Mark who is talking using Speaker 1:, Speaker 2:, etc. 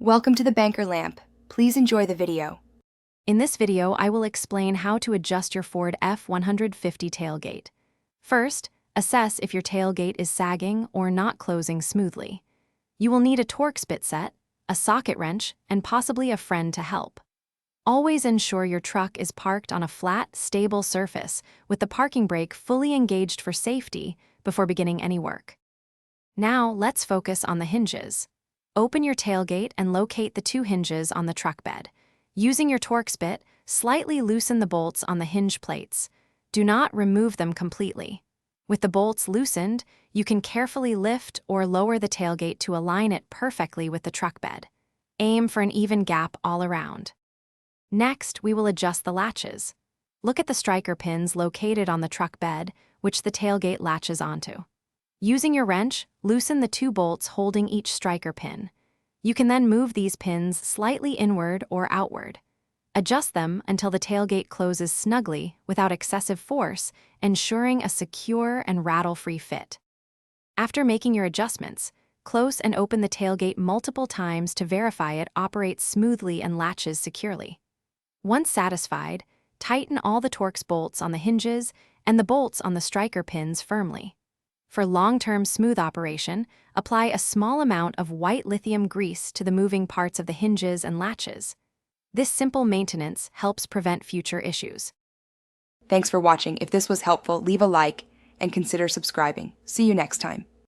Speaker 1: Welcome to the Banker Lamp. Please enjoy the video.
Speaker 2: In this video, I will explain how to adjust your Ford F-150 tailgate. First, assess if your tailgate is sagging or not closing smoothly. You will need a Torx bit set, a socket wrench, and possibly a friend to help. Always ensure your truck is parked on a flat, stable surface with the parking brake fully engaged for safety before beginning any work. Now, let's focus on the hinges. Open your tailgate and locate the two hinges on the truck bed. Using your Torx bit, slightly loosen the bolts on the hinge plates. Do not remove them completely. With the bolts loosened, you can carefully lift or lower the tailgate to align it perfectly with the truck bed. Aim for an even gap all around. Next, we will adjust the latches. Look at the striker pins located on the truck bed, which the tailgate latches onto. Using your wrench, loosen the two bolts holding each striker pin. You can then move these pins slightly inward or outward. Adjust them until the tailgate closes snugly without excessive force, ensuring a secure and rattle-free fit. After making your adjustments, close and open the tailgate multiple times to verify it operates smoothly and latches securely. Once satisfied, tighten all the Torx bolts on the hinges and the bolts on the striker pins firmly. For long-term smooth operation, apply a small amount of white lithium grease to the moving parts of the hinges and latches. This simple maintenance helps prevent future issues.
Speaker 1: Thanks for watching. If this was helpful, leave a like and consider subscribing. See you next time.